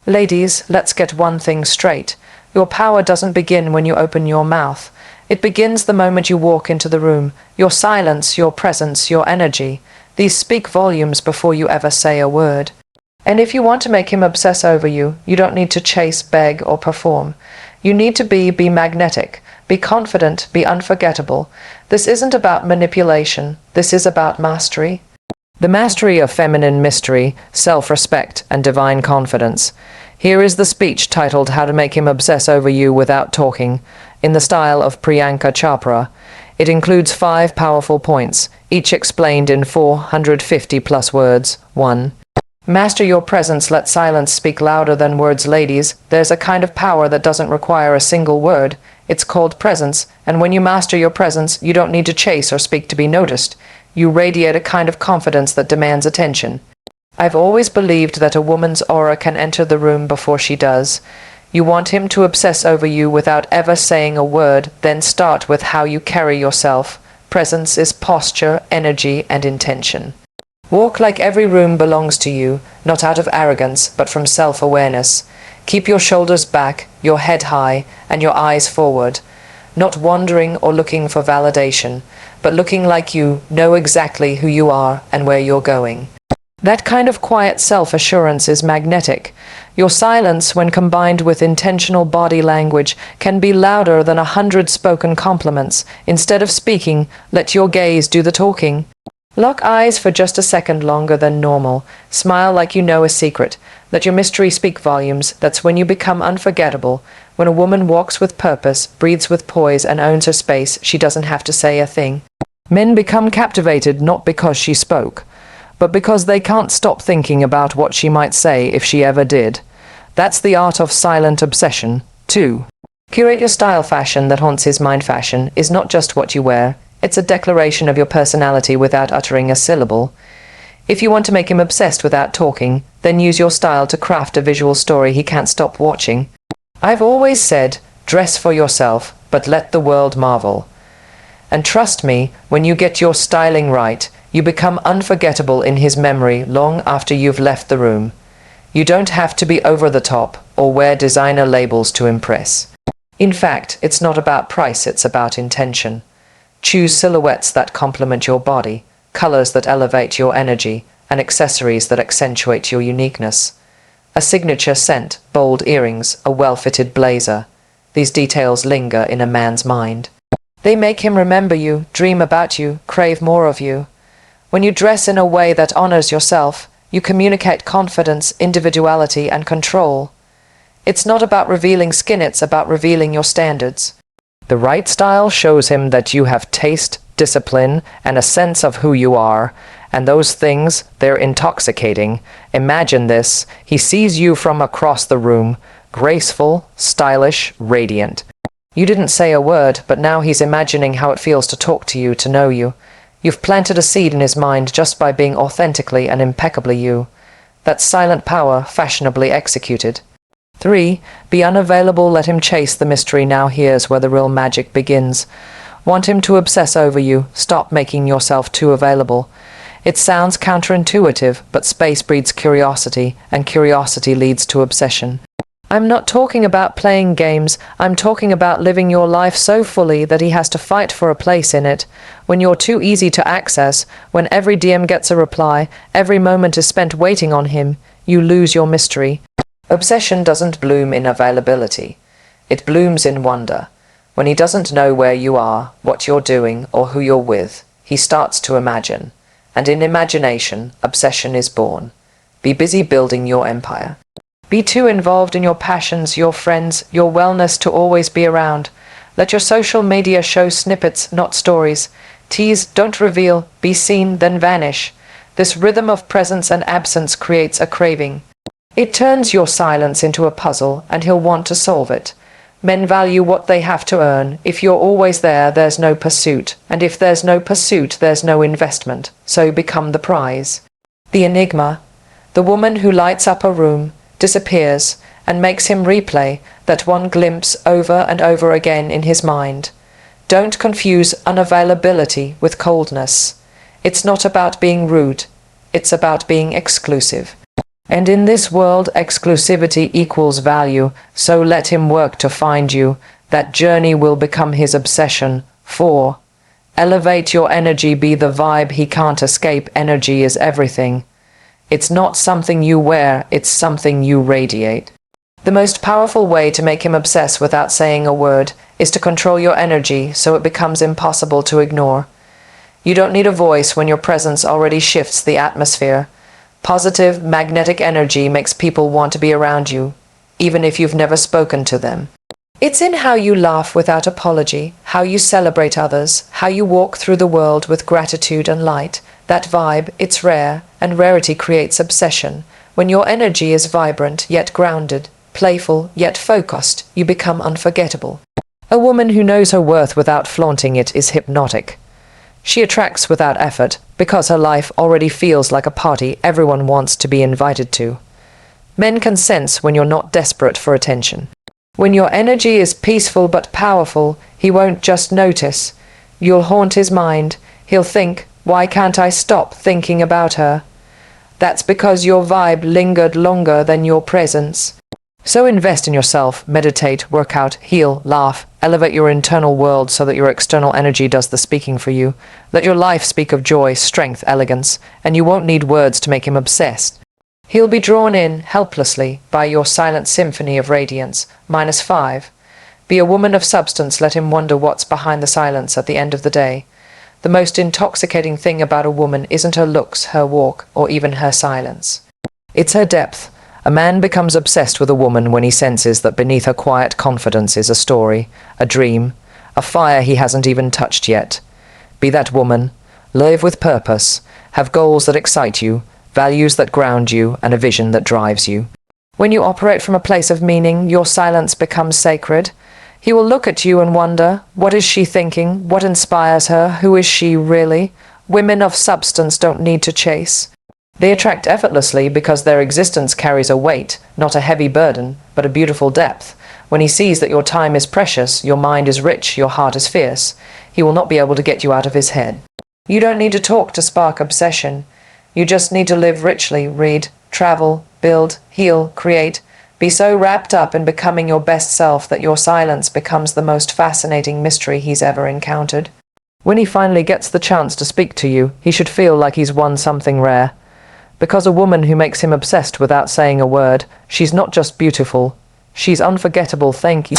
Ladies, let's get one thing straight. Your power doesn't begin when you open your mouth. It begins the moment you walk into the room. Your silence, your presence, your energy. These speak volumes before you ever say a word. And if you want to make him obsess over you, you don't need to chase, beg, or perform. You need to be magnetic, be confident, be unforgettable. This isn't about manipulation. This is about mastery. The mastery of feminine mystery, self-respect, and divine confidence. Here is the speech titled How to Make Him Obsess Over You Without Talking, in the style of Priyanka Chopra. It includes 5 powerful points, each explained in 450+ words. 1. Master your presence. Let silence speak louder than words, ladies. There's a kind of power that doesn't require a single word. It's called presence, and when you master your presence, you don't need to chase or speak to be noticed. You radiate a kind of confidence that demands attention. I've always believed that a woman's aura can enter the room before she does. You want him to obsess over you without ever saying a word, then start with how you carry yourself. Presence is posture, energy, and intention. Walk like every room belongs to you, not out of arrogance, but from self-awareness. Keep your shoulders back, your head high, and your eyes forward. Not wandering or looking for validation, but looking like you know exactly who you are and where you're going. That kind of quiet self-assurance is magnetic. Your silence, when combined with intentional body language, can be louder than 100 spoken compliments. Instead of speaking, let your gaze do the talking. Lock eyes for just a second longer than normal. Smile like you know a secret. Let your mystery speak volumes. That's when you become unforgettable. When a woman walks with purpose, breathes with poise, and owns her space, she doesn't have to say a thing. Men become captivated not because she spoke, but because they can't stop thinking about what she might say if she ever did. That's the art of silent obsession. 2. Curate your style. Fashion that haunts his mind. Fashion is not just what you wear. It's a declaration of your personality without uttering a syllable. If you want to make him obsessed without talking, then use your style to craft a visual story he can't stop watching. I've always said, dress for yourself, but let the world marvel. And trust me, when you get your styling right, you become unforgettable in his memory long after you've left the room. You don't have to be over the top or wear designer labels to impress. In fact, it's not about price, it's about intention. Choose silhouettes that complement your body, colors that elevate your energy, and accessories that accentuate your uniqueness. A signature scent, bold earrings, a well-fitted blazer. These details linger in a man's mind. They make him remember you, dream about you, crave more of you. When you dress in a way that honors yourself, you communicate confidence, individuality, and control. It's not about revealing skin, it's about revealing your standards. The right style shows him that you have taste, discipline, and a sense of who you are, and those things, they're intoxicating. Imagine this, he sees you from across the room, graceful, stylish, radiant. You didn't say a word, but now he's imagining how it feels to talk to you, to know you. You've planted a seed in his mind just by being authentically and impeccably you. That's silent power, fashionably executed. 3. Be unavailable. Let him chase the mystery. Now here's where the real magic begins. Want him to obsess over you. Stop making yourself too available. It sounds counterintuitive, but space breeds curiosity, and curiosity leads to obsession. I'm not talking about playing games. I'm talking about living your life so fully that he has to fight for a place in it. When you're too easy to access, when every DM gets a reply, every moment is spent waiting on him, you lose your mystery. Obsession doesn't bloom in availability. It blooms in wonder. When he doesn't know where you are, what you're doing, or who you're with, he starts to imagine. And in imagination, obsession is born. Be busy building your empire. Be too involved in your passions, your friends, your wellness to always be around. Let your social media show snippets, not stories. Tease, don't reveal, be seen, then vanish. This rhythm of presence and absence creates a craving. It turns your silence into a puzzle, and he'll want to solve it. Men value what they have to earn. If you're always there, there's no pursuit. And if there's no pursuit, there's no investment. So become the prize. The enigma. The woman who lights up a room, disappears, and makes him replay that one glimpse over and over again in his mind. Don't confuse unavailability with coldness. It's not about being rude. It's about being exclusive. And in this world, exclusivity equals value, so let him work to find you. That journey will become his obsession. 4. Elevate your energy, be the vibe he can't escape. Energy is everything. It's not something you wear, it's something you radiate. The most powerful way to make him obsess without saying a word is to control your energy so it becomes impossible to ignore. You don't need a voice when your presence already shifts the atmosphere. Positive, magnetic energy makes people want to be around you, even if you've never spoken to them. It's in how you laugh without apology, how you celebrate others, how you walk through the world with gratitude and light. That vibe, it's rare, and rarity creates obsession. When your energy is vibrant yet grounded, playful yet focused, you become unforgettable. A woman who knows her worth without flaunting it is hypnotic. She attracts without effort because her life already feels like a party everyone wants to be invited to. Men can sense when you're not desperate for attention. When your energy is peaceful but powerful, he won't just notice. You'll haunt his mind. He'll think, why can't I stop thinking about her? That's because your vibe lingered longer than your presence. So invest in yourself, meditate, work out, heal, laugh, elevate your internal world so that your external energy does the speaking for you. Let your life speak of joy, strength, elegance, and you won't need words to make him obsessed. He'll be drawn in, helplessly, by your silent symphony of radiance. -5. Be a woman of substance, let him wonder what's behind the silence at the end of the day. The most intoxicating thing about a woman isn't her looks, her walk, or even her silence. It's her depth. A man becomes obsessed with a woman when he senses that beneath her quiet confidence is a story, a dream, a fire he hasn't even touched yet. Be that woman. Live with purpose. Have goals that excite you, values that ground you, and a vision that drives you. When you operate from a place of meaning, your silence becomes sacred. He will look at you and wonder, what is she thinking? What inspires her? Who is she really? Women of substance don't need to chase. They attract effortlessly because their existence carries a weight, not a heavy burden, but a beautiful depth. When he sees that your time is precious, your mind is rich, your heart is fierce, he will not be able to get you out of his head. You don't need to talk to spark obsession. You just need to live richly, read, travel, build, heal, create. Be so wrapped up in becoming your best self that your silence becomes the most fascinating mystery he's ever encountered. When he finally gets the chance to speak to you, he should feel like he's won something rare. Because a woman who makes him obsessed without saying a word, she's not just beautiful, she's unforgettable. Thank you.